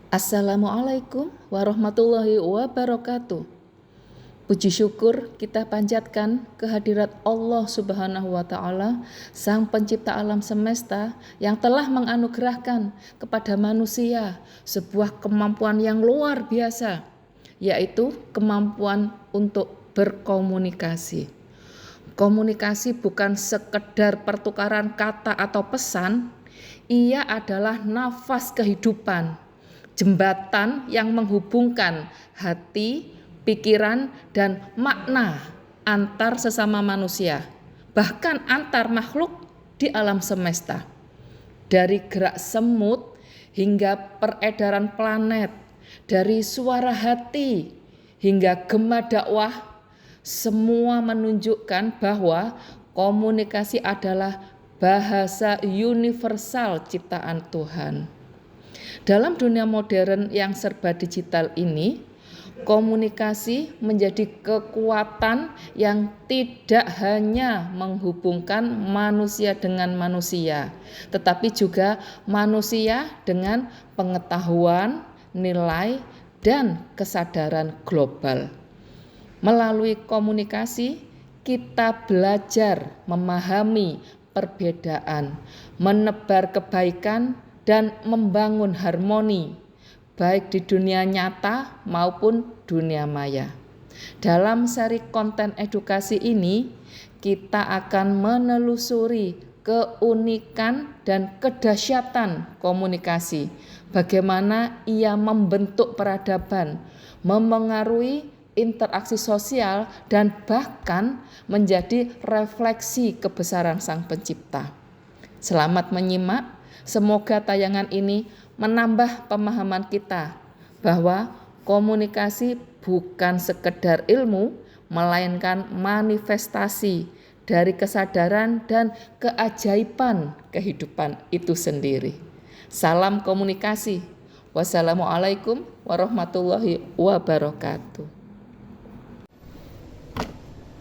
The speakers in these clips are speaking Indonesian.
Assalamualaikum warahmatullahi wabarakatuh. Puji syukur kita panjatkan kehadirat Allah Subhanahu wa Ta'ala, Sang Pencipta alam semesta, yang telah menganugerahkan kepada manusia sebuah kemampuan yang luar biasa, yaitu kemampuan untuk berkomunikasi. Komunikasi bukan sekedar pertukaran kata atau pesan, ia adalah nafas kehidupan, jembatan yang menghubungkan hati, pikiran, dan makna antar sesama manusia, bahkan antar makhluk di alam semesta. Dari gerak semut hingga peredaran planet, dari suara hati hingga gema dakwah, semua menunjukkan bahwa komunikasi adalah bahasa universal ciptaan Tuhan. Dalam dunia modern yang serba digital ini, komunikasi menjadi kekuatan yang tidak hanya menghubungkan manusia dengan manusia, tetapi juga manusia dengan pengetahuan, nilai, dan kesadaran global. Melalui komunikasi, kita belajar memahami perbedaan, menebar kebaikan, dan membangun harmoni, baik di dunia nyata maupun dunia maya. Dalam seri konten edukasi ini, kita akan menelusuri keunikan dan kedahsyatan komunikasi, bagaimana ia membentuk peradaban, memengaruhi interaksi sosial, dan bahkan menjadi refleksi kebesaran Sang Pencipta. Selamat menyimak. Semoga tayangan ini menambah pemahaman kita bahwa komunikasi bukan sekedar ilmu, melainkan manifestasi dari kesadaran dan keajaiban kehidupan itu sendiri. Salam komunikasi. Wassalamualaikum warahmatullahi wabarakatuh.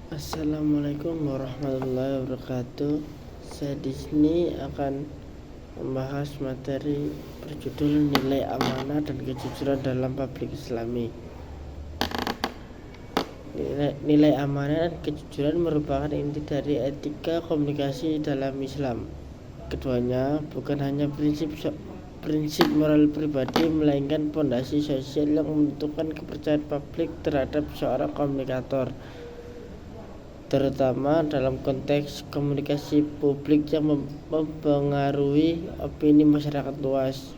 Assalamualaikum warahmatullahi wabarakatuh. Saya di sini akan membahas materi berjudul nilai amanah dan kejujuran dalam publik Islami. Nilai amanah dan kejujuran merupakan inti dari etika komunikasi dalam Islam. Keduanya bukan hanya prinsip moral pribadi, melainkan fondasi sosial yang menentukan kepercayaan publik terhadap seorang komunikator, terutama dalam konteks komunikasi publik yang mempengaruhi opini masyarakat luas.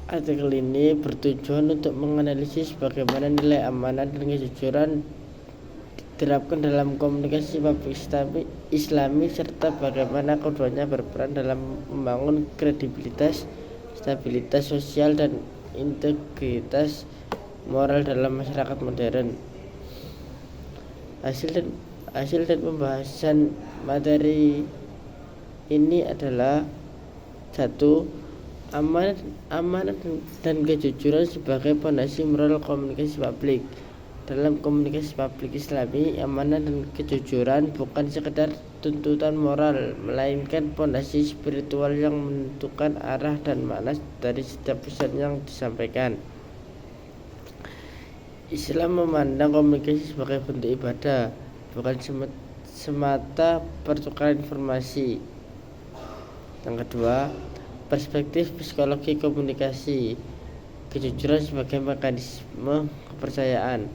Artikel ini bertujuan untuk menganalisis bagaimana nilai amanah dan kejujuran diterapkan dalam komunikasi publik Islami serta bagaimana keduanya berperan dalam membangun kredibilitas, stabilitas sosial, dan integritas moral dalam masyarakat modern. Hasil dan pembahasan materi ini adalah 1. Amanah dan kejujuran sebagai fondasi moral komunikasi publik. Dalam komunikasi publik Islami, amanah dan kejujuran bukan sekedar tuntutan moral, melainkan fondasi spiritual yang menentukan arah dan makna dari setiap pesan yang disampaikan. Islam memandang komunikasi sebagai bentuk ibadah, bukan semata pertukaran informasi. Yang kedua, perspektif psikologi komunikasi. Kejujuran sebagai mekanisme kepercayaan.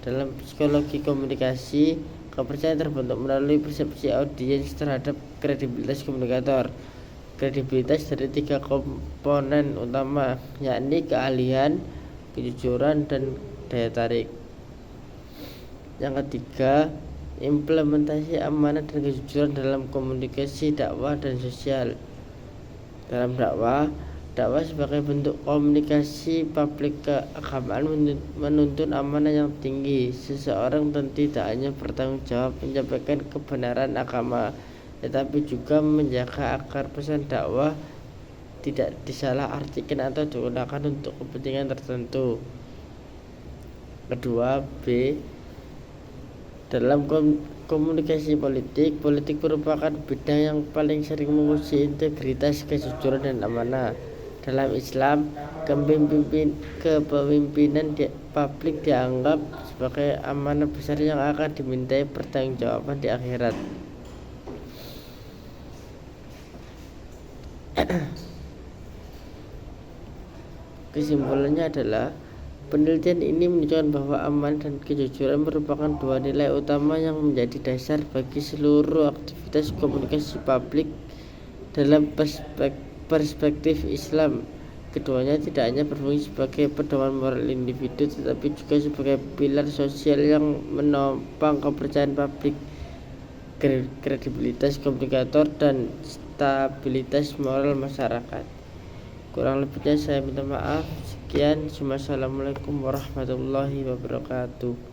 Dalam psikologi komunikasi, kepercayaan terbentuk melalui persepsi audiens terhadap kredibilitas komunikator. Kredibilitas dari 3 komponen utama, yakni keahlian, kejujuran, dan daya tarik. Yang ketiga, implementasi amanah dan kejujuran dalam komunikasi dakwah dan sosial. Dalam dakwah sebagai bentuk komunikasi publik keagamaan menuntun amanah yang tinggi. Seseorang tentu tidak hanya bertanggung jawab menyampaikan kebenaran agama, tetapi juga menjaga agar pesan dakwah tidak disalahartikan atau digunakan untuk kepentingan tertentu. Kedua, B. Dalam komunikasi politik merupakan bidang yang paling sering menguji integritas, kejujuran, dan amanah. Dalam Islam, kepemimpinan publik dianggap sebagai amanah besar yang akan dimintai pertanggungjawaban di akhirat. Kesimpulannya adalah penelitian ini menunjukkan bahwa amanah dan kejujuran merupakan dua nilai utama yang menjadi dasar bagi seluruh aktivitas komunikasi publik. Dalam perspektif Islam, keduanya tidak hanya berfungsi sebagai pedoman moral individu, tetapi juga sebagai pilar sosial yang menopang kepercayaan publik, kredibilitas komunikator, dan stabilitas moral masyarakat. Kurang lebihnya saya minta maaf. Sekian. Wassalamualaikum warahmatullahi wabarakatuh.